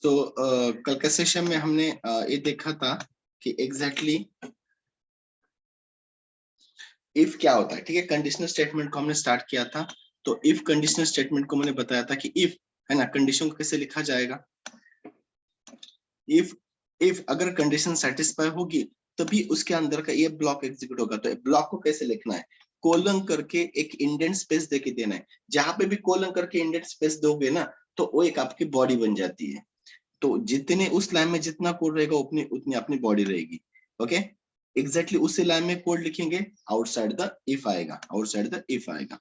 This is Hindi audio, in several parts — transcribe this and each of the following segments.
तो कल के सेशन में हमने ये देखा था कि एग्जैक्टली इफ क्या होता है। ठीक है, कंडीशनल स्टेटमेंट को हमने स्टार्ट किया था। तो इफ कंडीशनल स्टेटमेंट को मैंने बताया था कि इफ है ना, कंडीशन को कैसे लिखा जाएगा। इफ अगर कंडीशन सेटिस्फाई होगी तभी उसके अंदर का ये ब्लॉक एग्जीक्यूट होगा। तो ब्लॉक को कैसे लिखना है, कोलन करके एक इंडेंट स्पेस देके देना है। जहां पे भी कोलन करके इंडेंट स्पेस दोगे ना तो वो एक आपकी बॉडी बन जाती है। तो जितने उस लाइन में जितना कोड रहेगा उतनी उतनी अपनी बॉडी रहेगी। ओके, एग्जैक्टली उसी लाइन में कोड लिखेंगे, आउटसाइड द इफ आएगा, आउटसाइड द इफ आएगा।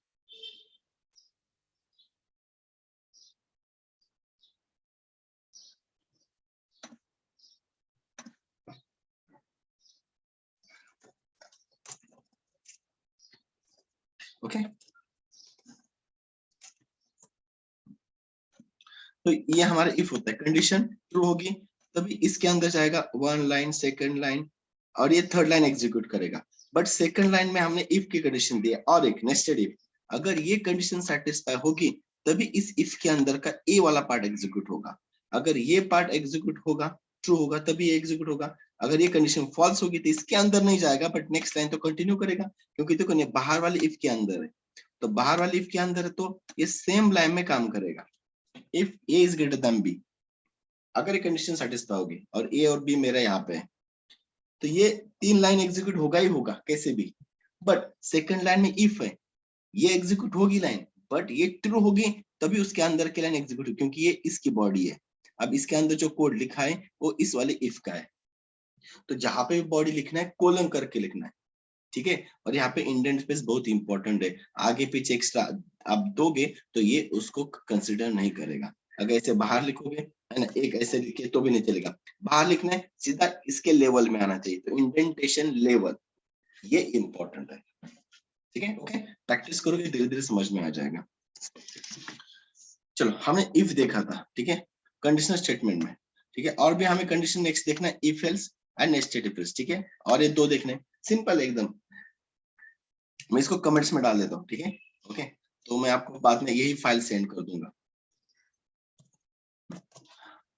ओके, तो ये हमारा इफ होता है। कंडीशन ट्रू होगी तभी इसके अंदर जाएगा वन लाइन, सेकंड लाइन और ये थर्ड लाइन एग्जीक्यूट करेगा। बट सेकंड लाइन में हमने इफ की कंडीशन दी है और एक नेस्टेड इफ। अगर ये कंडीशन सेटिस्फाई होगी तभी इस इफ के अंदर का ए वाला पार्ट एग्जीक्यूट होगा। अगर ये पार्ट एग्जीक्यूट होगा, ट्रू होगा, तभी ये एग्जीक्यूट होगा। अगर ये कंडीशन फॉल्स होगी तो इसके अंदर नहीं जाएगा बट नेक्स्ट लाइन तो कंटिन्यू करेगा, क्योंकि देखो ये बाहर वाली इफ के अंदर है। तो बाहर वाली इफ के अंदर है तो ये सेम लाइन में काम करेगा। If a is greater than b, अगर ये कंडीशन सेटिस्फाई होगी और ए और बी मेरा यहाँ पे है तो ये तीन लाइन एग्जीक्यूट होगा ही होगा कैसे भी। बट सेकंड लाइन में इफ है, ये एग्जीक्यूट होगी लाइन, बट ये ट्रू होगी तभी उसके अंदर की लाइन एग्जीक्यूट होगी, क्योंकि ये इसकी बॉडी है। अब इसके अंदर जो कोड लिखा है वो इस वाले इफ का है। तो जहां पे बॉडी लिखना है कोलन करके लिखना है। ठीक है, और यहाँ पे इंडेंट स्पेस बहुत इंपॉर्टेंट है। आगे पीछे एक्स्ट्रा आप दोगे तो ये उसको कंसिडर नहीं करेगा। अगर ऐसे बाहर लिखोगे है ना, एक ऐसे लिखे तो भी नहीं चलेगा। बाहर लिखना है सीधा इसके लेवल में आना चाहिए, तो इंडेंटेशन लेवल ये इंपॉर्टेंट है। ठीक है, ओके, प्रैक्टिस करोगे धीरे धीरे समझ में आ जाएगा। चलो, हमने इफ देखा था, ठीक है, कंडीशनल स्टेटमेंट में। ठीक है, और भी हमें कंडीशन नेक्स्ट देखना है, if else and nested if else. ठीक है, और ये दो देखने सिंपल एकदम। मैं इसको कमेंट्स में डाल देता हूँ। ठीक है, ओके, तो मैं आपको बाद में यही फाइल सेंड कर दूंगा।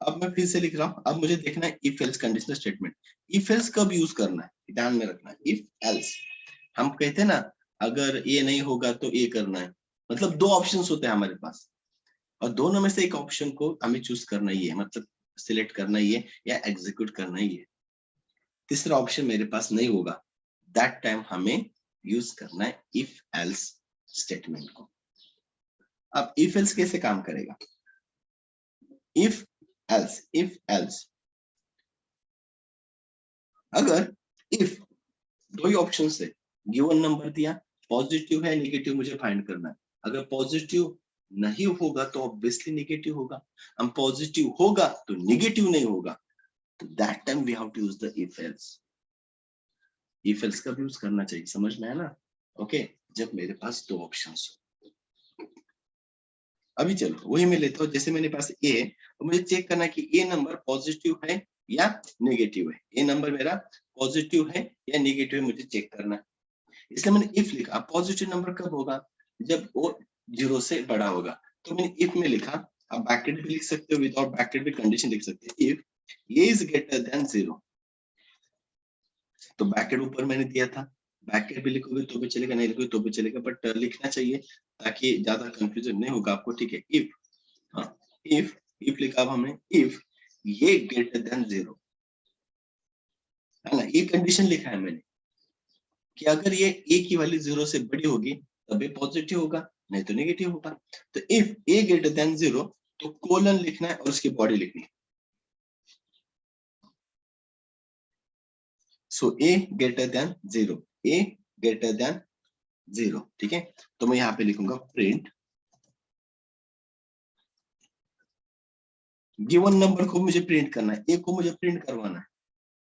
अब मैं फिर से लिख रहा हूँ। अब मुझे देखना है if else conditional statement. If else कब यूज करना है ध्यान में रखना है। इफ एल्स हम कहते हैं ना, अगर ये नहीं होगा तो ये करना है। मतलब दो ऑप्शंस होते हैं हमारे पास और दोनों में से एक ऑप्शन को हमें चूज करना ही है, मतलब सिलेक्ट करना ही है या एग्जीक्यूट करना ही है। तीसरा ऑप्शन मेरे पास नहीं होगा, दैट टाइम हमें यूज करना है इफ एल्स स्टेटमेंट को। अब इफ एल्स कैसे काम करेगा, इफ एल्स अगर इफ दो ही ऑप्शन है, गिवन नंबर दिया, पॉजिटिव है नेगेटिव मुझे फाइंड करना है। अगर पॉजिटिव नहीं होगा तो ऑब्वियसली नेगेटिव होगा, हम पॉजिटिव होगा तो नेगेटिव नहीं होगा। तो that time we have to use the if else. If else का यूज करना चाहिए, समझ में है ना। ओके, जब मेरे पास दो ऑप्शंस हो। अभी चलो वही मैं लेता हूँ, जैसे मेरे पास ए है तो मुझे चेक करना है कि ए नंबर पॉजिटिव है या नेगेटिव है। ए नंबर मेरा पॉजिटिव है या नेगेटिव है मुझे चेक करना है, इसलिए मैंने इफ लिखा। पॉजिटिव नंबर कब होगा, जब वो 0 से बड़ा होगा। तो मैंने इफ में लिखा, आप ब्रैकेट भी लिख सकते हो, विदाउट ब्रैकेट भी कंडीशन लिख सकते हैं। If a is greater than 0, तो ब्रैकेट ऊपर मैंने दिया था। ब्रैकेट भी लिखोगे तो भी चलेगा, नहीं लिखोगे तो भी चलेगा, बट लिखना चाहिए ताकि ज्यादा कंफ्यूजन नहीं होगा आपको। ठीक है, इफ, हाँ, इफ लिखा हमने, इफ ये ग्रेटर देन 0 है ना, ये कंडीशन लिखा है मैंने कि अगर ये ए की वैल्यू 0 से बड़ी होगी तभी पॉजिटिव होगा, नहीं तो नेगेटिव होगा। तो इफ ए ग्रेटर देन 0 तो कोलन लिखना है और उसकी बॉडी लिखनी है। सो ए ग्रेटर देन 0, ए ग्रेटर देन 0। ठीक है, तो मैं यहाँ पे लिखूंगा प्रिंट गिवन नंबर को मुझे प्रिंट करना है, ए को मुझे प्रिंट करवाना है।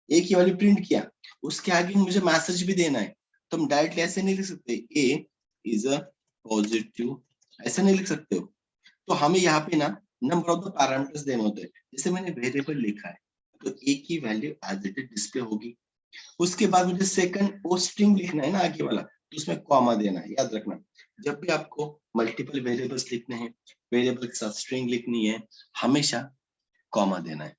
ए की वैल्यू प्रिंट किया, उसके आगे मुझे मैसेज भी देना है। तो हम डायरेक्टली ऐसे नहीं लिख सकते ए इज अ पॉजिटिव, ऐसे नहीं लिख सकते हो। तो हमें यहाँ पे ना नंबर ऑफ द पैरामीटर्स देने होते हैं। जैसे मैंने वेरिएबल लिखा है तो ए की value as it is display होगी। उसके बाद मुझे सेकंड वो स्ट्रिंग लिखना है ना आगे वाला, तो उसमें कॉमा देना है। याद रखना, जब भी आपको मल्टीपल वेरिएबल्स लिखने हैं, वेरिएबल के साथ स्ट्रिंग लिखनी है, हमेशा कॉमा देना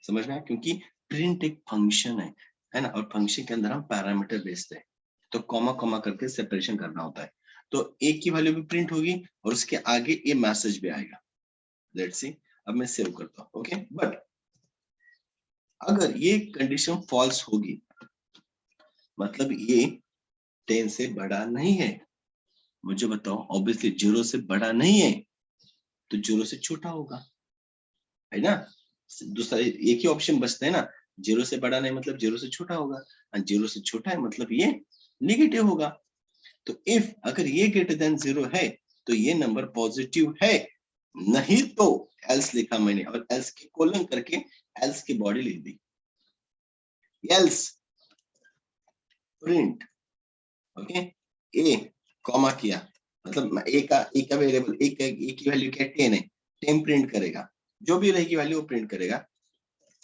समझ में आया? क्योंकि प्रिंट एक फंक्शन है ना, और फंक्शन के अंदर हम पैरामीटर भेजते हैं, तो कॉमा कॉमा करके सेपरेशन करना होता है। तो ए की वैल्यू भी प्रिंट होगी और उसके आगे ये मैसेज भी आएगा। लेट्स सी, अब मैं सेव करता हूँ। ओके, बट अगर ये कंडीशन फॉल्स होगी, मतलब ये 10 से बड़ा नहीं है, मुझे बताओ, ऑब्वियसली 0 से बड़ा नहीं है, तो 0 से छोटा होगा, है ना? दूसरा एक ही ऑप्शन बचता है ना, 0 से बड़ा नहीं मतलब 0 से छोटा होगा, और 0 से छोटा है मतलब ये नेगेटिव होगा। तो इफ अगर ये ग्रेटर देन 0 है तो ये नंबर पॉजिटिव है, नहीं तो एल्स लिखा मैंने, और एल्स की कोलन करके एल्स की बॉडी लिख दी, एल्स प्रिंट, ओके, ए कॉमा किया, मतलब ए का वेरिएबल ए की वैल्यू क्या 10 है, 10 प्रिंट करेगा, जो भी रहेगी वैल्यू वो प्रिंट करेगा,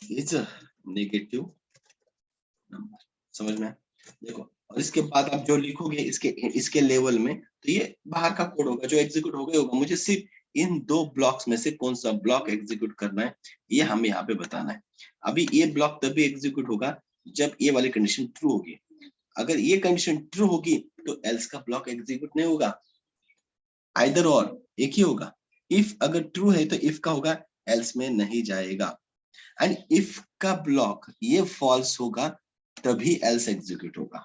इज नेगेटिव नंबर। समझ में? देखो, और इसके बाद आप जो लिखोगे इसके लेवल में, तो ये बाहर का कोड होगा जो एग्जीक्यूट हो गया होगा। मुझे सिर्फ इन दो ब्लॉक्स में से कौन सा ब्लॉक एग्जीक्यूट करना है ये हमें यहाँ पे बताना है। अभी ये ब्लॉक तभी एग्जीक्यूट होगा जब ये वाली कंडीशन ट्रू होगी। अगर ये कंडीशन ट्रू होगी तो एल्स का ब्लॉक एग्जीक्यूट नहीं होगा, आइदर और एक ही होगा। इफ अगर ट्रू है तो इफ का होगा, एल्स में नहीं जाएगा। एंड इफ का ब्लॉक ये फॉल्स होगा तभी एल्स एग्जीक्यूट होगा,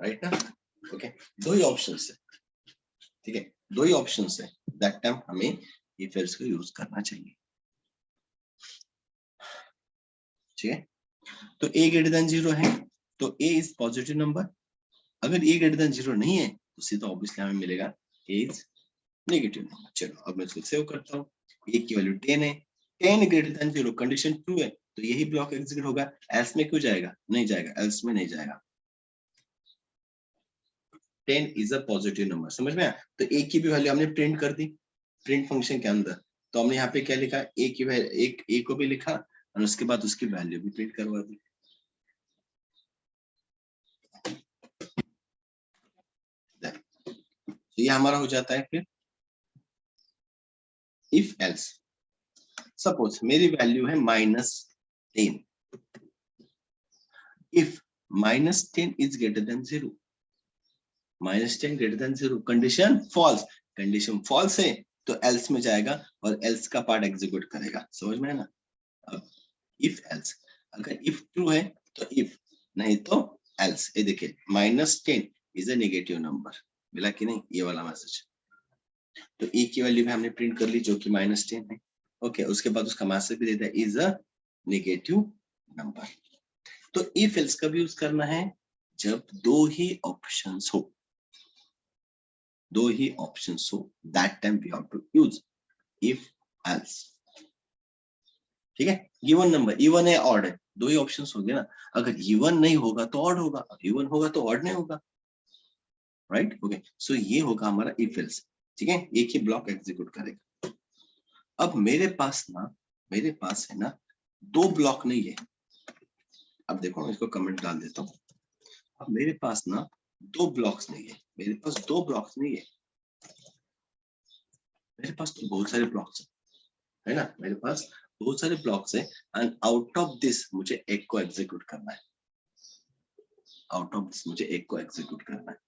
राइट ना? ओके, दो ही ऑप्शन है, ठीक है, दो ही ऑप्शन है, दैट टाइम हमें इफ एल्स को यूज करना चाहिए, ठीक है? तो a ग्रेटर देन 0 है तो a इज पॉजिटिव नंबर, अगर a ग्रेटर देन 0 नहीं है तो सीधा ऑब्वियसली हमें मिलेगा a इज नेगेटिव नंबर। चलो अब मैं इसको सेव करता हूँ, a की वैल्यू 10 है, 10 ग्रेटर देन 0, कंडीशन ट्रू है तो यही ब्लॉक एग्जीक्यूट होगा, एल्स में क्यों जाएगा? नहीं जाएगा, एल्स में नहीं जाएगा। 10 इज अ पॉजिटिव नंबर, समझ में आया? तो a की भी वैल्यू हमने प्रिंट कर दी प्रिंट फंक्शन के अंदर, तो हमने यहाँ पे क्या लिखा, a की वैल्यू एक a को भी लिखा और उसके बाद उसकी वैल्यू भी प्रिंट करवा दी। तो ये हमारा हो जाता है फिर इफ एल्स। सपोज मेरी वैल्यू है -10, if -10 is greater than 0, -10 greater than 0, condition false, condition false है तो एल्स में जाएगा और एल्स का पार्ट एग्जीक्यूट करेगा। समझ में है ना? अब इफ एल्स, अगर इफ ट्रू है तो इफ, नहीं तो एल्स। ये देखिए -10 इज अ नेगेटिव नंबर, मिला कि नहीं ये वाला मैसेज? तो ए की वैल्यू भी हमने प्रिंट कर ली जो कि -10 है। ओके, उसके बाद उसका मैसेज भी देता है इज अ नेगेटिव नंबर। तो इफ एल्स का भी यूज करना है जब दो ही ऑप्शंस हो, दो ही ऑप्शंस हो, that time we have to use if else, ठीक है? गिवन नंबर इवन है ऑड है, दो ही ऑप्शंस हो गए ना, अगर इवन नहीं होगा तो ऑड होगा, इवन होगा तो ऑड नहीं होगा, राइट? ओके, सो ये होगा हमारा इफ एल्स, ठीक है? एक ही ब्लॉक एग्जीक्यूट करेगा। अब मेरे पास है ना दो ब्लॉक नहीं है। अब देखो मैं इसको कमेंट डाल देता हूँ। अब मेरे पास ना दो ब्लॉक्स नहीं है, मेरे पास दो ब्लॉक्स नहीं है, मेरे पास तो बहुत सारे ब्लॉक्स है ना, मेरे पास बहुत सारे ब्लॉक्स है एंड आउट ऑफ दिस मुझे एक को एग्जीक्यूट करना है, आउट ऑफ दिस मुझे एक को एग्जीक्यूट करना है।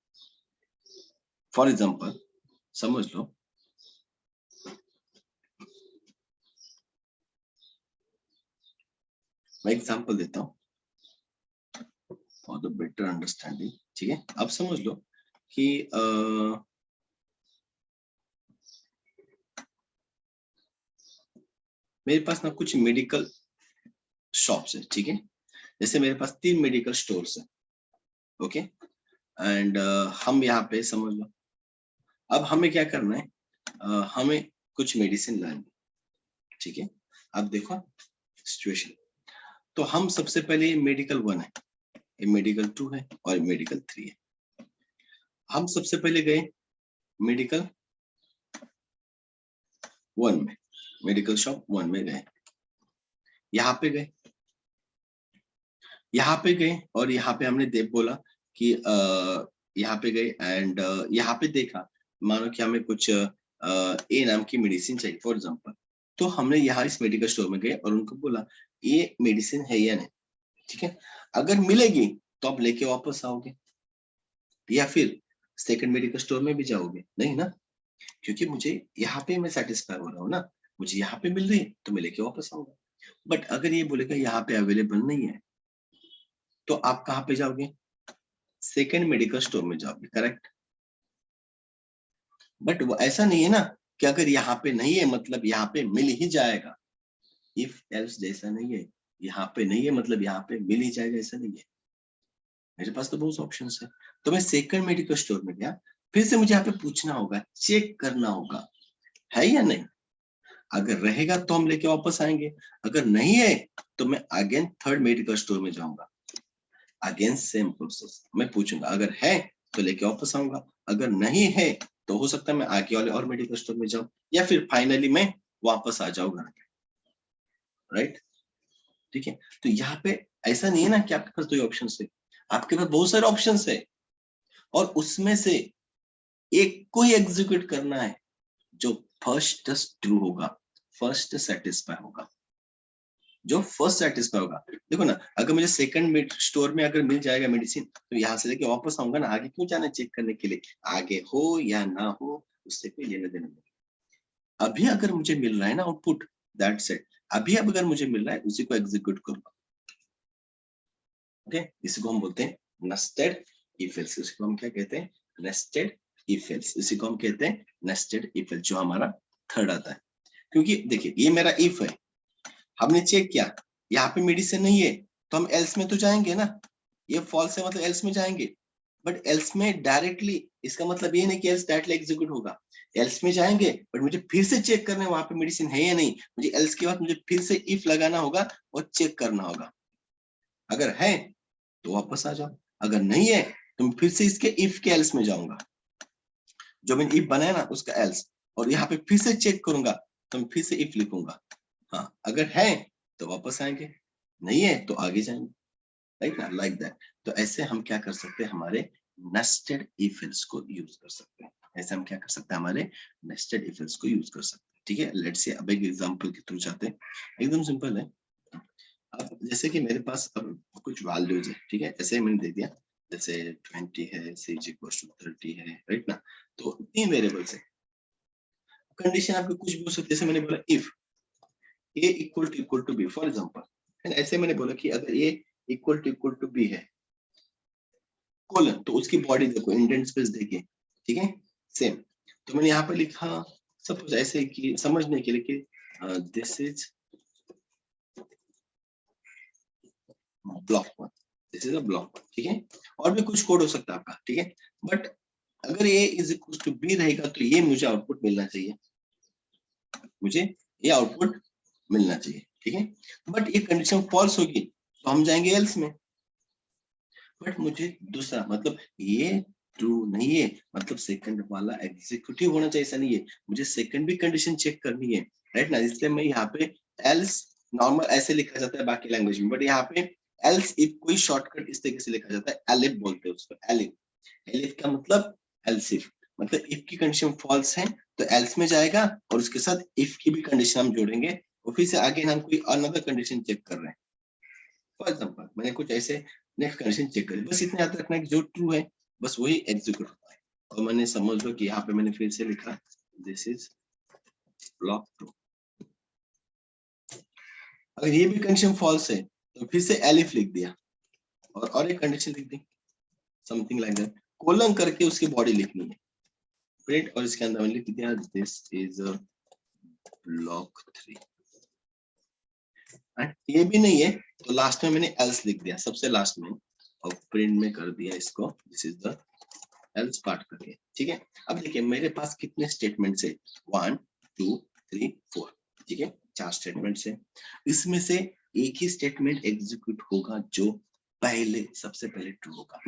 फॉर एग्जांपल समझ लो मैं एग्जांपल देता हूँ फॉर द बेटर अंडरस्टैंडिंग, ठीक है? अब समझ लो कि मेरे पास ना कुछ मेडिकल शॉप्स है, ठीक है? जैसे मेरे पास 3 मेडिकल स्टोर्स है, ओके, एंड हम यहाँ पे समझ लो अब हमें क्या करना है, हमें कुछ मेडिसिन लानी, ठीक है? अब देखो सिचुएशन, तो हम सबसे पहले मेडिकल 1 है, ये मेडिकल 2 है और मेडिकल 3 है। हम सबसे पहले गए मेडिकल 1 में, मेडिकल शॉप 1 में गए, यहाँ पे गए, यहाँ पे गए और यहाँ पे हमने देव बोला कि यहाँ पे गए एंड यहाँ पे देखा, मानो कि हमें कुछ ए नाम की मेडिसिन चाहिए फॉर एग्जांपल, तो हमने यहाँ इस मेडिकल स्टोर में गए और उनको बोला ये मेडिसिन है या नहीं, ठीक है। अगर मिलेगी तो आप लेके वापस आओगे, या फिर सेकंड मेडिकल स्टोर में भी जाओगे? नहीं ना, क्योंकि मुझे यहाँ पे मैं सेटिस्फाई हो रहा हूँ ना, मुझे यहाँ पे मिल रही है तो मैं लेके वापस आऊंगा। बट अगर ये बोलेगा यहाँ पे अवेलेबल नहीं है, तो आप कहाँ पे जाओगे? सेकंड मेडिकल स्टोर में जाओगे, करेक्ट। बट वो ऐसा नहीं है ना कि अगर यहाँ पे नहीं है मतलब यहाँ पे मिल ही जाएगा। इफ एल्स जैसा नहीं है, यहाँ पे नहीं है मतलब यहाँ पे मिल ही जाएगा, ऐसा नहीं है। मेरे पास तो बहुत ऑप्शन है। तो मैं सेकंड मेडिकल स्टोर में गया, फिर से मुझे यहाँ पे पूछना होगा, चेक करना होगा है या नहीं। अगर रहेगा तो हम लेके वापस आएंगे, अगर नहीं है तो मैं अगेन थर्ड मेडिकल स्टोर में जाऊंगा। अगेन सेम प्रोसेस, मैं पूछूंगा, अगर है तो लेके वापस आऊंगा, अगर नहीं है तो हो सकता है मैं आगे वाले और मेडिकल स्टोर में जाऊं, या फिर फाइनली मैं वापस आ जाऊं घर पे, राइट। ठीक है, तो यहाँ पे ऐसा नहीं है ना कि आपके पास दो ऑप्शन है, आपके पास बहुत सारे ऑप्शन है और उसमें से एक को ही एग्जीक्यूट करना है जो फर्स्ट ट्रू होगा, फर्स्ट सेटिस्फाई होगा, जो फर्स्ट सेटिस्फाई होगा। देखो ना, अगर मुझे सेकंड स्टोर में अगर मिल जाएगा मेडिसिन तो यहाँ से लेके वापस आऊंगा ना, आगे क्यों जाना चेक करने के लिए, आगे हो या ना हो उससे कोई लेना देना नहीं। अभी अगर मुझे मिल रहा है ना आउटपुट, दैट्स इट, अभी अब अगर मुझे मिल रहा है उसी को एग्जीक्यूट करूंगा। ओके, इसी को हम बोलते हैं नेस्टेड इफ एल्स, इसको हम क्या कहते हैं, नेस्टेड इफ एल्स, इसी को हम कहते हैं नेस्टेड इफ एल्स, जो हमारा थर्ड आता है। क्योंकि देखिए ये मेरा इफ है, हमने चेक किया यहाँ पे मेडिसिन नहीं है तो हम एल्स में तो जाएंगे ना, ये फॉल्स है मतलब एल्स में जाएंगे। बट एल्स में डायरेक्टली, इसका मतलब ये नहीं कि एल्स डायरेक्टली एग्जीक्यूट होगा, एल्स में जाएंगे बट मुझे फिर से चेक करना है वहां पे मेडिसिन है या नहीं, मुझे एल्स के बाद मुझे फिर से इफ लगाना होगा और चेक करना होगा। अगर है तो वापस आ जाओ, अगर नहीं है तो मैं फिर से इसके इफ के एल्स में जाऊंगा, जो मैंने इफ बनाया ना उसका एल्स, और यहाँ पे फिर से चेक करूंगा तो मैं फिर से इफ लिखूंगा। हाँ, अगर है तो वापस आएंगे, नहीं है तो आगे जाएंगे, राइट ना, लाइक दैट। तो ऐसे हम क्या कर सकते हैं, हमारे नेस्टेड इफ एल्स को यूज कर सकते हैं, ऐसे हम क्या कर सकते हैं, हमारे नेस्टेड इफ एल्स को यूज कर सकते हैं। ठीक है, लेट्स से अब एक एग्जांपल के थ्रू जाते हैं, एकदम सिंपल है। अब जैसे कि मेरे पास अब कुछ वैल्यूज है, ठीक है, ऐसे मैंने दे दिया, जैसे 20 है, c इज इक्वल टू 30 है, राइट ना। तो तीन वेरिएबल्स है, कंडीशन आपको कुछ भी हो सकती है, जैसे मैंने बोला if a equal to b for example, ऐसे मैंने बोला कि अगर a इक्वल टू b है कोलन, तो उसकी बॉडी देखो, इंडेंट स्पेस देखिए, ठीक है, सेम। तो मैंने यहाँ पे लिखा सपोज ऐसे कि समझने के लिए कि this is block 1, this is a block 1, ठीक है। और भी कुछ कोड हो सकता है आपका, ठीक है। बट अगर a is equal to b रहेगा तो ये मुझे आउटपुट मिलना चाहिए, मुझे ये आउटपुट मिलना चाहिए, ठीक है। बट ये कंडीशन फॉल्स होगी तो हम जाएंगे एल्स में। बट मुझे दूसरा मतलब ये ट्रू नहीं है मतलब सेकंड वाला एग्जीक्यूटिव होना चाहिए, ऐसा नहीं है, मुझे सेकंड भी कंडीशन चेक करनी है, राइट ना। इसलिए मैं यहाँ पे एल्स, नॉर्मल ऐसे लिखा जाता है बाकी लैंग्वेज में, बट यहाँ पे एल्स इफ कोई शॉर्टकट इस तरीके से लिखा जाता है, एलिफ बोलते हैं उसको, एलिफ। एलिफ का मतलब एल्स इफ, मतलब इफ की कंडीशन फॉल्स है तो एल्स में जाएगा और उसके साथ इफ की भी कंडीशन हम जोड़ेंगे और फिर से आगे हम कोई अनदर कंडीशन चेक कर रहे हैं। फॉर एग्जाम्पल मैंने कुछ ऐसे नेक्स्ट कंडीशन चेक करी, बस इतना याद रखना है कि जो ट्रू है बस वही एग्जीक्यूट होता है। और मैंने समझ लो कि यहाँ पे मैंने फिर से लिखा दिस इज ब्लॉक 2। अगर ये भी कंडीशन फॉल्स है तो फिर से एलिफ लिख दिया और एक कंडीशन लिख दी, समथिंग लाइक दैट, कोलन करके उसकी बॉडी लिखनी है, प्रिंट, और इसके अंदर मैंने लिख दिया दिस इज ब्लॉक 3। ये भी नहीं है तो लास्ट में मैंने एल्स लिख दिया सबसे लास्ट में और प्रिंट में कर दिया इसको this is the L's part करके, ठीक है। अब देखिए मेरे पास कितने स्टेटमेंट्स है, 1 2 3 4, ठीक है, 4 स्टेटमेंट्स है। इसमें से एक ही स्टेटमेंट एग्जीक्यूट होगा जो पहले, सबसे पहले ट्रू होगा।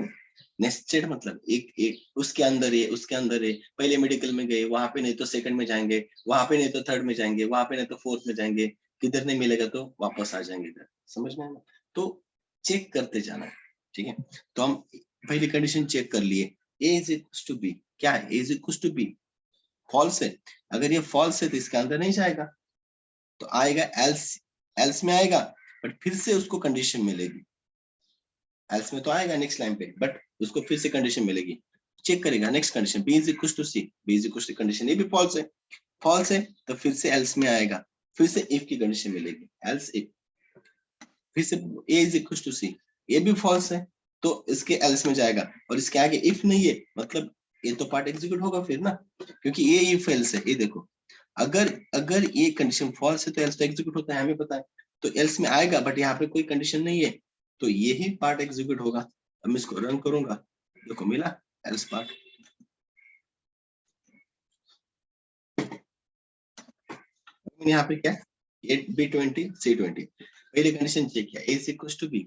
नेस्टेड मतलब एक एक उसके अंदर है, उसके अंदर है, पहले मेडिकल में गए वहां पे नहीं तो सेकंड में जाएंगे, वहां पे नहीं तो थर्ड में जाएंगे, वहां पे नहीं तो फोर्थ में जाएंगे, किधर नहीं मिलेगा तो वापस आ जाएंगे इधर, समझ में आया। तो चेक करते जाना, ठीक है। तो हम पहली कंडीशन चेक कर लिए, a is equals to b, क्या है a is equals to b, false है, अगर ये फॉल्स है तो इसके अंदर नहीं जाएगा, तो आएगा एल्स, एल्स में आएगा, बट फिर से उसको कंडीशन मिलेगी, एल्स में तो आएगा नेक्स्ट लाइन पे, बट उसको फिर से कंडीशन मिलेगी, चेक करेगा next condition b is equal to c, b is equal to condition ये भी फॉल्स है, फॉल्स है तो फिर से एल्स में आएगा, फिर से इफ की कंडीशन मिलेगी, एल्स इफ, फिर से ए इज इक्वल टू सी, ये भी फॉल्स है तो इसके एल्स में जाएगा, और इसके आगे इफ नहीं है मतलब ये तो पार्ट एग्जीक्यूट होगा फिर ना, क्योंकि ये इफ एल्स है, ये देखो अगर अगर ये कंडीशन फॉल्स है तो एल्स तो एग्जीक्यूट होता है, हमें पता है, तो एल्स में आएगा, बट यहाँ पे कोई कंडीशन नहीं है तो यही पार्ट एग्जीक्यूट होगा। अब मैं इसको रन करूंगा, देखो मिला एल्स पार्ट, यहाँ पे क्या ए B20 C20, पहले कंडीशन चेक किया A is equal to B,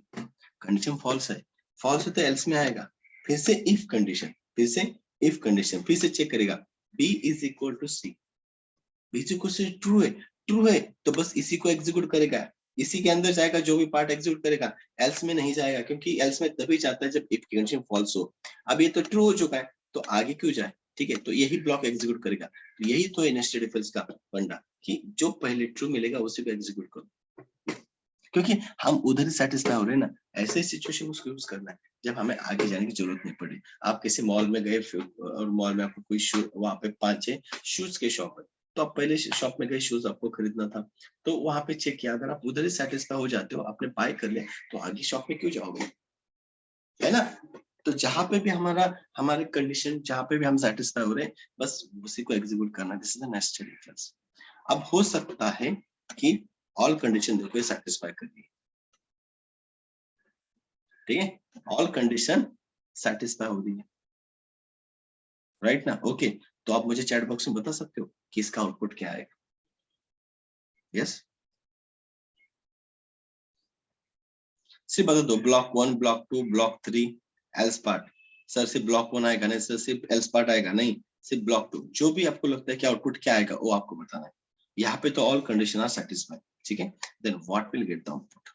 condition false है, फॉल्स है तो एल्स में आएगा, फिर से इफ कंडीशन, फिर से इफ कंडीशन, फिर से चेक करेगा b is equal to c, b is equal to true है, ट्रू है तो बस इसी को एग्जीक्यूट करेगा, इसी के अंदर जाएगा, जो भी पार्ट एग्जीक्यूट करेगा, एल्स में नहीं जाएगा, क्योंकि एल्स में तभी जाता है जब इफ कंडीशन फॉल्स हो। अब ये तो ट्रू हो चुका है तो आगे क्यों जाए, ठीक है, तो यही ब्लॉक एग्जीक्यूट करेगा, तो यही तो है नेस्टेड इफ एल्स का फंडा, कि जो पहले ट्रू मिलेगा उसी को एग्जीक्यूट करो, क्योंकि हम उधर ही सेटिस्फाई हो रहे हैं ना, ऐसे सिचुएशन में उसको यूज करना है जब हमें आगे जाने की जरूरत नहीं पड़े। आप किसी मॉल में गए और मॉल में आपको कोई शू, वहां पे 5-6 शूज के शॉप है, तो आप पहले शॉप में गए, शूज आपको खरीदना था, तो वहां पे चेक किया, अगर आप उधर ही सेटिस्फाई हो जाते हो, आपने बाय कर लिया, तो आगे शॉप में क्यों जाओगे, है ना। तो जहां पे भी हमारा हमारे कंडीशन जहां पे भी हम सेटिस्फाई हो रहे हैं, बस उसी को एग्जीक्यूट करना, this is the nested if else. अब हो सकता है कि ऑल कंडीशन देखो सेटिस्फाई कर दी, ठीक है, ऑल कंडीशन सेटिस्फाई हो रही है, राइट ना, ओके, तो आप मुझे चैट बॉक्स में बता सकते हो कि इसका आउटपुट क्या है, यस, सिर्फ बता दो, block 1, block 2, block 3, else part, sir सिर्फ ब्लॉक 1 आएगा नहीं, सर सिर्फ एल्स पार्ट आएगा नहीं, सिर्फ ब्लॉक 2, जो भी आपको लगता है कि आउटपुट क्या आएगा वो आपको बताना है, यहाँ पे तो ऑल कंडीशन आर सेटिस्फाइड, ठीक है, then what will get the output,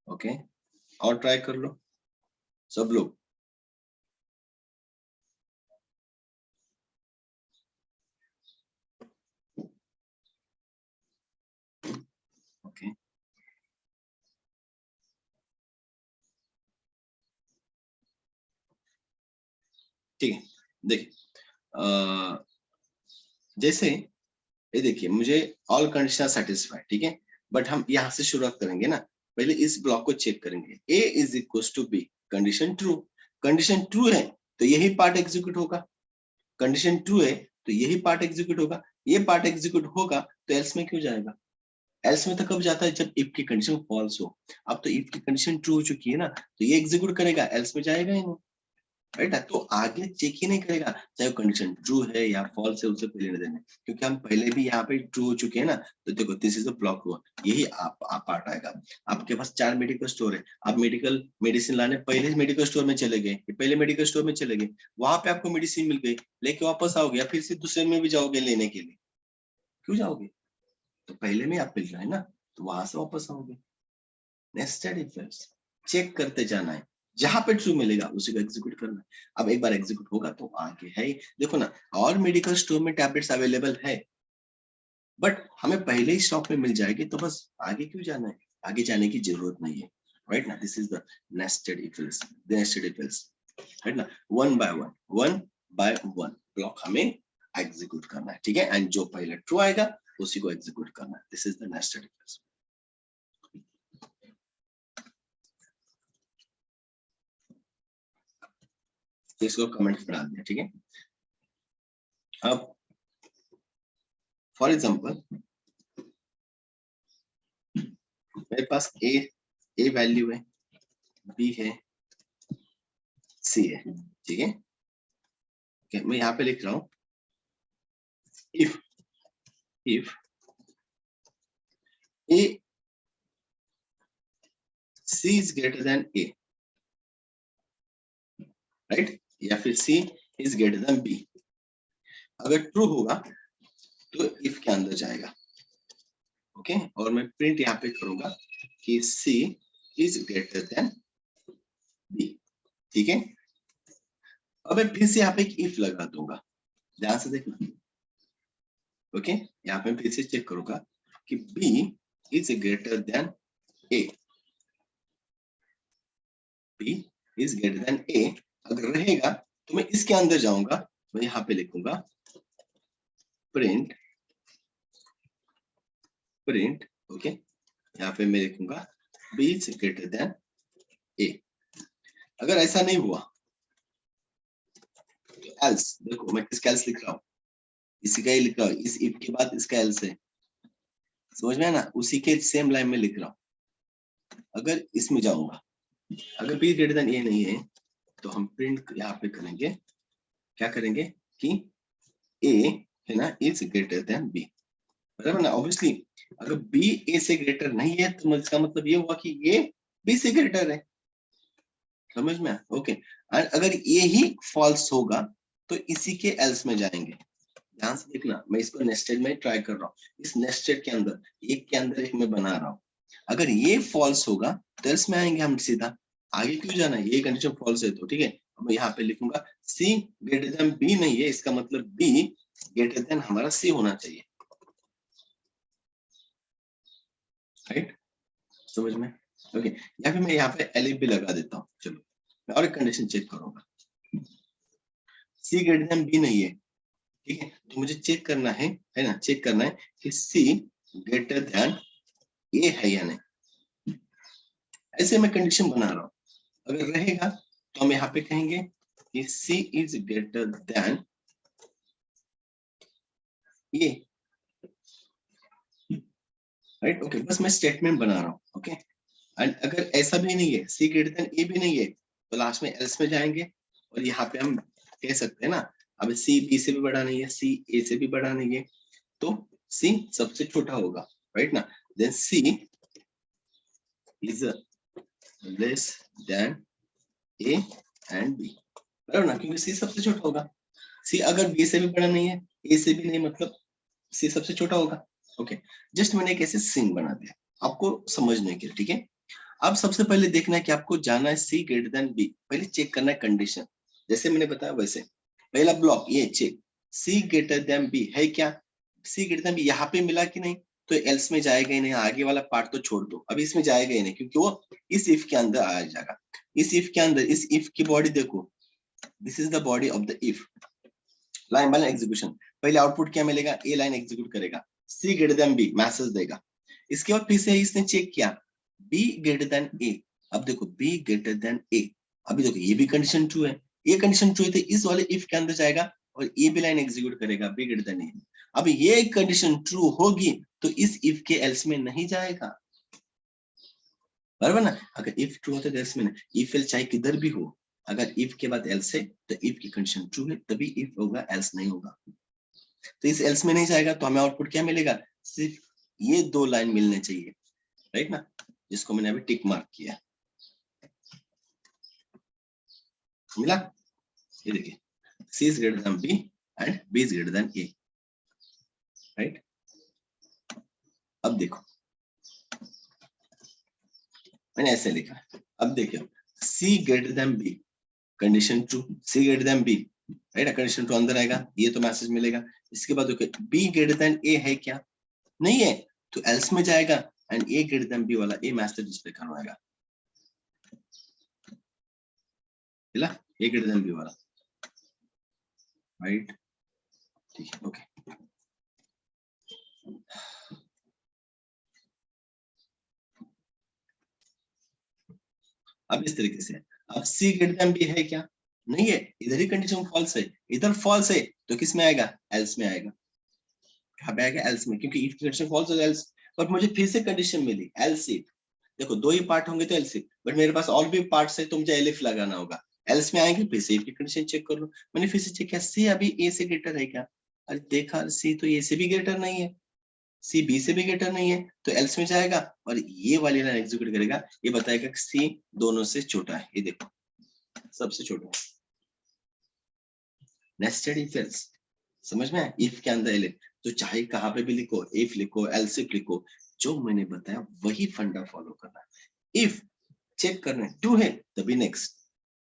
okay, और ट्राई कर लो सब लोग, ओके, ठीक है, देखिए जैसे ये देखिए मुझे ऑल कंडीशन सेटिस्फाइड, ठीक है, बट हम यहाँ से शुरुआत करेंगे ना, पहले इस ब्लॉक को चेक करेंगे, A is equal to B, condition true, condition true है तो यही पार्ट एग्जीक्यूट होगा, कंडीशन ट्रू है तो यही पार्ट एग्जीक्यूट होगा, ये पार्ट एग्जीक्यूट होगा तो एल्स में क्यों जाएगा, एल्स में तो कब जाता है जब इफ की कंडीशन फॉल्स हो, अब तो इफ की कंडीशन ट्रू हो चुकी है ना, तो ये एग्जीक्यूट करेगा, एल्स में जाएगा ही नहीं, राइट है, तो आगे चेक ही नहीं करेगा चाहे कंडीशन ट्रू है या फॉल्स है, उसे पहले नहीं देना, क्योंकि हम पहले भी यहाँ पे ट्रू हो चुके हैं ना, तो देखो दिस इज द ब्लॉक हुआ, यही आप पार्ट आएगा, आपके पास 4 मेडिकल स्टोर है, आप मेडिकल मेडिसिन लाने पहले मेडिकल स्टोर में चले गए, पहले मेडिकल स्टोर में चले गए, वहां पे आपको मेडिसिन मिल गई, लेके वापस आओगे या फिर से दूसरे में भी जाओगे लेने के लिए, क्यों जाओगे, तो पहले में आप मिल रहा है ना, तो वहां से वापस आओगे, नेस्टेड इफ चेक करते जाना है, जहां पे ट्रू मिलेगा उसी को एग्जीक्यूट करना है, अब एक बार एग्जीक्यूट होगा तो आगे है ही, देखो ना, और मेडिकल स्टोर में टैबलेट्स अवेलेबल है, बट हमें पहले ही शॉप में मिल जाएगी, तो बस आगे क्यों जाना है, आगे जाने की जरूरत नहीं है, राइट ना, this is the nested if else, nested if else, right ना, वन बाय वन ब्लॉक हमें एग्जीक्यूट करना है, ठीक है, एंड जो पहले ट्रू आएगा उसी को एग्जीक्यूट करना है, this is the nested if else. इसको कमेंट में डाल दिया, ठीक है, अब फॉर एग्जाम्पल मेरे पास ए वैल्यू है, बी है, सी है, ठीक है, okay, मैं यहाँ पे लिख रहा हूँ if a c is greater than A, right, या फिर c is greater than b, अगर ट्रू होगा तो इफ के अंदर जाएगा, ओके, और मैं प्रिंट यहाँ पे करूंगा कि C is greater than B. ठीक है, अब मैं फिर से यहाँ पे एक इफ लगा दूंगा, ध्यान से देखना। ओके, यहाँ पे फिर से चेक करूंगा कि B is greater than A, B is greater than A अगर रहेगा तो मैं इसके अंदर जाऊंगा, मैं यहाँ पे लिखूंगा प्रिंट प्रिंट, ओके, यहाँ पे मैं लिखूंगा B is greater than A. अगर ऐसा नहीं हुआ तो एल्स, देखो मैं किसका एल्स लिख रहा हूँ, इसी का ही लिख रहा हूँ, इस इफ के बाद इसका एल्स है, समझ में है ना, उसी के सेम लाइन में लिख रहा हूँ। अगर इसमें जाऊंगा, अगर बी ग्रेटर देन ए नहीं है तो हम प्रिंट यहाँ पे करेंगे, क्या करेंगे कि ए है ना इज ग्रेटर देन बी, बराबर ना। ऑब्वियसली अगर बी ए से ग्रेटर नहीं है तो इसका मतलब ये हुआ कि ए बी से ग्रेटर है, समझ में। ओके, और अगर ये ही फॉल्स होगा तो इसी के एल्स में जाएंगे। ध्यान से देखना, मैं इसको नेस्टेड में ट्राई कर रहा हूँ, इस नेस्टेड के अंदर एक के अंदर एक मैं बना रहा हूँ। अगर ये फॉल्स होगा तो एल्स में आएंगे हम सीधा, आगे क्यों जाना है, ये कंडीशन फॉल्स है तो ठीक है। मैं यहाँ पे लिखूंगा सी ग्रेटर देन बी नहीं है, इसका मतलब बी ग्रेटर देन हमारा सी होना चाहिए, राइट, समझ में। ओके, या फिर मैं यहाँ पे एलिफ भी लगा देता हूँ। चलो मैं और एक कंडीशन चेक करूंगा, सी ग्रेटर देन बी नहीं है, ठीक है, तो मुझे चेक करना है ना, चेक करना है कि सी ग्रेटर देन ए है या नहीं। ऐसे मैं कंडीशन बना रहा हूँ, अगर रहेगा तो हम यहाँ पे कहेंगे कि C is greater than A, right. Okay, बस मैं स्टेटमेंट बना रहा हूँ। ओके, एंड अगर ऐसा भी नहीं है, सी ग्रेटर देन ए भी नहीं है, तो लास्ट में एल्स में जाएंगे और यहाँ पे हम कह सकते हैं ना, अब सी बी से भी बड़ा नहीं है, सी ए से भी बड़ा नहीं है, तो सी सबसे छोटा होगा, राइट ना। Then c is less than a and b, बराबर ना, क्योंकि सी सबसे छोटा होगा। सी अगर बी से भी बड़ा नहीं है, ए से भी नहीं, मतलब सी सबसे छोटा होगा। ओके, जस्ट मैंने एक ऐसे सीन बना दिया आपको समझने के लिए, ठीक है। अब सबसे पहले देखना है कि आपको जाना है सी ग्रेटर देन बी, पहले चेक करना है कंडीशन, जैसे मैंने बताया वैसे। पहला ब्लॉक ये चेक, सी ग्रेटर देन बी है क्या, सी ग्रेटर देन बी यहाँ पे मिला कि नहीं, तो एल्स में जाएगा ही नहीं, आगे वाला पार्ट तो छोड़ दो, अभी इसमें जाएगा ही नहीं क्योंकि वो इस इफ के अंदर आ जाएगा। इस इफ के अंदर, इस इफ की बॉडी देखो, this is the body of the if, line by line execution. पहले आउटपुट क्या मिलेगा, ए लाइन एग्जीक्यूट करेगा, सी ग्रेटर देन बी मैसेज देगा। इसके बाद फिर से इसने चेक किया बी ग्रेटर देन ए, अब देखो बी ग्रेटर देन ए, अभी देखो ये भी कंडीशन ट्रू है, ये कंडीशन ट्रू है तो इस वाले इफ के अंदर जाएगा और ये भी लाइन एग्जीक्यूट करेगा बी ग्रेटर देन ए। अब ये कंडीशन ट्रू होगी तो इस इफ के एल्स में नहीं जाएगा, बराबर ना। अगर इफ ट्रू होता है तो एल्स में नहीं, इफ एल्स चाहे किधर भी हो, अगर इफ के बाद एल्स है तो इफ की कंडीशन ट्रू है तभी इफ होगा, एल्स नहीं होगा। तो इस एल्स में नहीं जाएगा तो हमें आउटपुट क्या मिलेगा, सिर्फ ये दो लाइन मिलने चाहिए, राइट ना, जिसको मैंने अभी टिक मार्क किया, मिला। ये देखिए C is greater than B and B is greater than A, right. अब देखो मैंने ऐसे लिखा है, अब देखिए C greater than B, condition true, C greater than B, right, condition true अंदर आएगा, ये तो मैसेज मिलेगा। इसके बाद देखो B greater than A है क्या, नहीं है, तो एल्स में जाएगा and A greater than B वाला A मैसेज डिस्प्ले करवाएगा, मिला, A greater than B वाला, राइट, ठीक है। ओके, अब इस तरीके से, अब C ग्रेटर देन B है क्या, नहीं है, इधर ही कंडीशन फॉल्स है, इधर फॉल्स है तो किस में आएगा, एल्स में आएगा, कहाँ पे आएगा, एल्स में, क्योंकि इफ कंडीशन फॉल्स है एल्स। बट मुझे फिर से कंडीशन मिली एल्स इफ, देखो दो ही पार्ट होंगे तो एल्स इफ, बट मेरे पास और भी पार्ट्स है तो मुझे एलिफ लगाना होगा, एल्स में आएंगे फिर से इफ की कंडीशन चेक कर लो। मैंने फिर से चेक किया सी अभी ए से ग्रेटर है क्या, अरे देखा सी तो ए से भी ग्रेटर नहीं है, सी बी से भी ग्रेटर नहीं है, तो एल्स में जाएगा और ये वाली लाइन एग्जीक्यूट करेगा, ये बताएगा कि सी दोनों से छोटा है, ये देखो सबसे छोटा है, नेस्टेड इफ एल्स, समझ में, इफ के अंदर एलिफ, तो चाहे कहां पे भी लिखो, इफ लिखो एल्स इफ लिखो, जो मैंने बताया वही फंडा फॉलो करना है। इफ चेक करना है, ट्रू है तभी नेक्स्ट,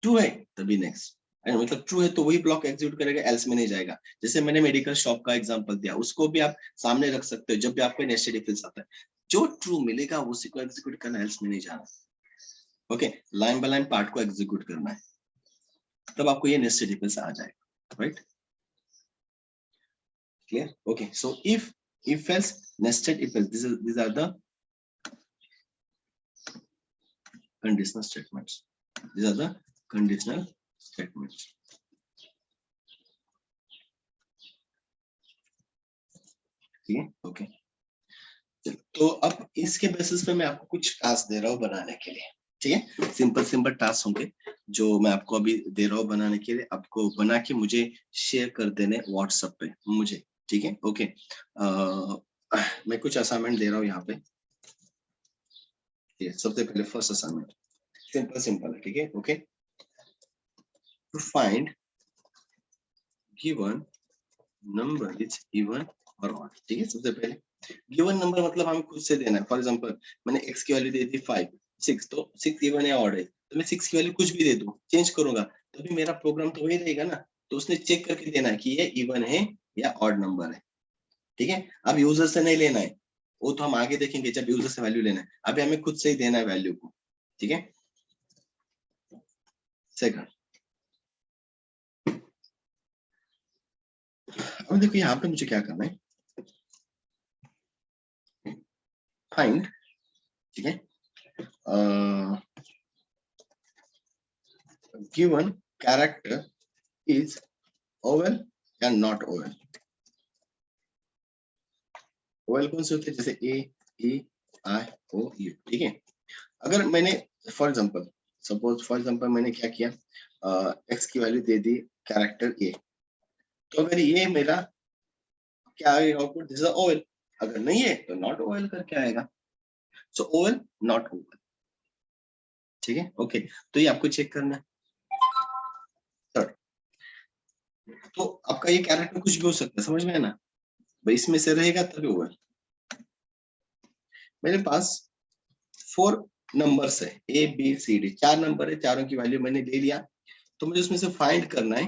ट्रू है तभी नेक्स्ट, मतलब ट्रू है तो वही ब्लॉक एग्जीक्यूट करेगा, एल्स में नहीं जाएगा। जैसे मैंने मेडिकल शॉप का एग्जांपल दिया, उसको भी आप सामने रख सकते हो। जब भी आपको नेस्टेड इफ एल्स आता है, जो ट्रू मिलेगा उसी को एग्जीक्यूट करना, एल्स में नहीं जाना। Okay, line by line part को एग्जीक्यूट करना है, तब आपको ये नेस्टेड इफ एल्स आ जाएगा, right? Clear? Okay, so if else, nested if else, these are the conditional statements. These are the conditional statements. ठीक है, ओके। तो अब इसके बेसिस पे मैं आपको कुछ टास्क दे रहा हूँ बनाने के लिए, ठीक है? सिंपल टास्क होंगे जो मैं आपको अभी दे रहा हूँ बनाने के लिए। आपको बना के मुझे शेयर कर देने व्हाट्सएप पे मुझे, ठीक है? ओके, मैं कुछ असाइनमेंट दे रहा हूँ यहाँ पे। सबसे पहले फर्स्ट असाइनमेंट सिंपल है, ठीक है? Okay, to find given number is even और ऑड, ठीक है? सबसे पहले गिवन नंबर मतलब हमें खुद से देना है। फॉर एग्जांपल मैंने x की वैल्यू दे दी 5, 6, तो 6 इवन है ऑड है, तो मैं 6 की वैल्यू कुछ भी दे दूं, चेंज करूंगा तो भी मेरा प्रोग्राम तो वही रहेगा ना। तो उसने चेक करके देना है कि ये इवन है या ऑड नंबर है, ठीक है? अब यूजर से नहीं लेना है, वो तो हम आगे देखेंगे जब यूजर से वैल्यू लेना है। अभी हमें खुद से ही देना है वैल्यू को, ठीक है? सेकंड, अब देखो यहाँ पे मुझे क्या करना है, फाइंड, ठीक है, गिवन कैरेक्टर इज ओवल या नॉट ओवल। ओवल कौन से होते हैं? जैसे ए, ई, आई, ओ, यू, ठीक है? अगर मैंने फॉर एग्जांपल मैंने क्या किया, एक्स की वैल्यू दे दी कैरेक्टर ए, तो अगर ये मेरा क्या आएगा आउटपुट, दिस इज ओवल। अगर नहीं है तो नॉट ओवल करके आएगा। सो ओवल, नॉट ओवल, ठीक है? ओके, तो ये आपको चेक करना है। थर्ड, तो आपका ये कैरेक्टर कुछ भी हो सकता है, समझ में है ना? भाई इसमें से रहेगा तभी ओवल। मेरे पास 4 नंबर्स है, a b c d, 4 number है, चारों की वैल्यू मैंने ले लिया। तो मुझे उसमें से फाइंड करना है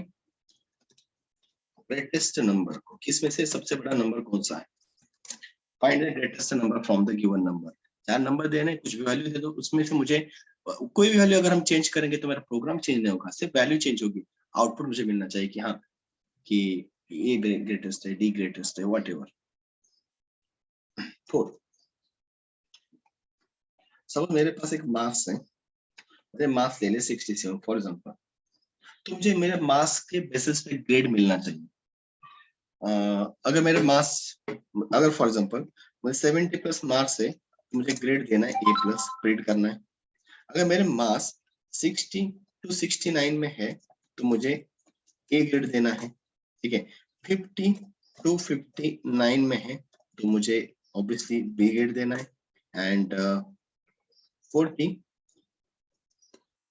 ग्रेटेस्ट नंबर को, किसमें से सबसे बड़ा नंबर कौन सा है। Find the greatest number from the given number. 4 number देने, कुछ भी वैल्यू दे दो, उसमें से मुझे कोई भी वैल्यू अगर हम चेंज करेंगे तो मेरा प्रोग्राम चेंज नहीं होगा, सिर्फ वैल्यू चेंज होगी। आउटपुट मुझे मिलना चाहिए कि हाँ कि ए ग्रेटेस्ट है, डी ग्रेटेस्ट है, व्हाटएवर। फोर्थ, सपोज मेरे पास एक मार्क्स है, मेरे मार्क्स ले ले 67 फॉर एग्जांपल, तो मुझे मेरे मार्क्स के बेसिस पे ग्रेड मिलना चाहिए। अगर मेरे मार्क्स, अगर फॉर एग्जांपल मुझे 70 प्लस मार्क्स है, मुझे ग्रेड देना है ए प्लस, प्रिंट करना है। अगर मेरे मार्क्स 60 to 69 में है तो मुझे ए ग्रेड देना है, ठीक है? 50 to 59 में है तो मुझे ऑब्वियसली बी ग्रेड देना है। एंड 40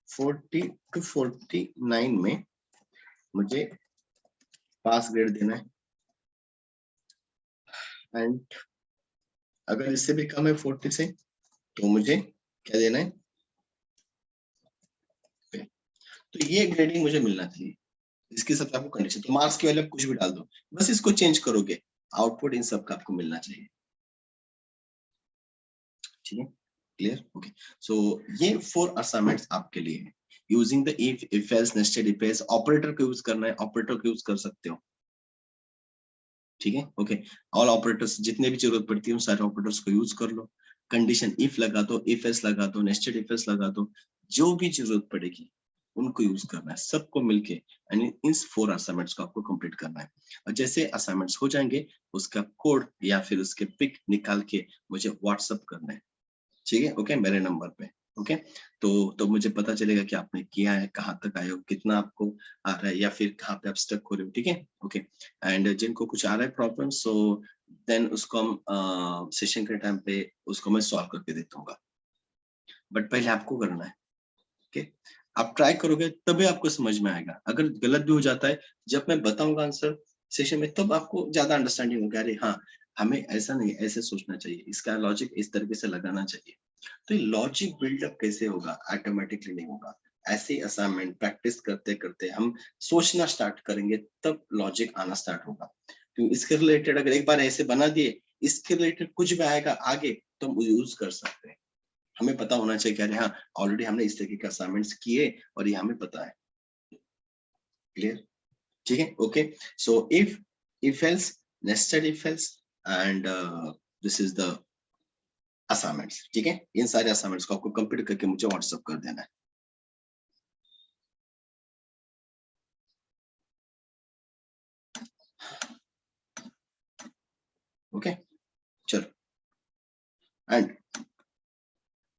to 49 में मुझे पास ग्रेड देना है। एंड अगर इससे भी कम है 40 से तो मुझे क्या देना है, तो ये ग्रेडिंग मुझे मिलना चाहिए। इसके साथ आपको कंडीशन, तो मार्क्स की वैल्यू कुछ भी डाल दो, बस इसको चेंज करोगे, आउटपुट इन सब का आपको मिलना चाहिए, ठीक है? क्लियर? ओके, सो ये 4 असाइनमेंट्स आपके लिए है। Using the if else nested if else, operator को यूज करना है, ऑपरेटर को यूज कर सकते हो, ठीक है? ओके, ऑल ऑपरेटर्स जितने भी जरूरत पड़ती है उन सारे ऑपरेटर्स को यूज कर लो। कंडीशन इफ लगा दो, इफ एल्स लगा दो, नेस्टेड इफ एल्स लगा दो, जो भी जरूरत पड़ेगी उनको यूज करना है, सबको मिलके यानी इन 4 असाइनमेंट्स को आपको कंप्लीट करना है। और जैसे असाइनमेंट्स हो जाएंगे उसका कोड या फिर उसके पिक निकाल के मुझे व्हाट्सएप करना है, ठीक है? ओके, मेरे नंबर पे। ओके, तो मुझे पता चलेगा कि आपने किया है, कहाँ तक आए हो, कितना आपको आ रहा है, या फिर कहाँ पे आप स्टक हो रहे हो, ठीक है? ओके, एंड जिनको कुछ आ रहा है प्रॉब्लम, सो देन उसको हम सेशन के टाइम पे उसको मैं सॉल्व करके देता हूँ, बट पहले आपको करना है। ओके, आप ट्राई करोगे तभी आपको समझ में आएगा। अगर गलत भी हो जाता है, जब मैं बताऊंगा आंसर सेशन में, तब आपको ज्यादा अंडरस्टैंडिंग होगा, अरे हाँ हमें ऐसा नहीं ऐसे सोचना चाहिए, इसका लॉजिक इस तरीके से लगाना चाहिए, तो ये लॉजिक बिल्डअप कैसे होगा? ऑटोमेटिकली नहीं होगा। ऐसे असाइनमेंट प्रैक्टिस करते करते हम सोचना स्टार्ट करेंगे, तब लॉजिक आना स्टार्ट होगा। तो इसके रिलेटेड अगर एक बार ऐसे बना दिए, इसके रिलेटेड कुछ भी आएगा आगे तो हम यूज कर सकते हैं। हमें पता होना चाहिए कि अरे हाँ, ऑलरेडी हमने इस तरीके के असाइनमेंट्स किए और ये हमें पता है। क्लियर? ठीक है, okay. So if else, nested if else, and this is the assignments। ठीक है, इन सारे असाइनमेंट्स को आपको कंप्लीट करके मुझे व्हाट्सएप कर देना है। ओके, चलो। एंड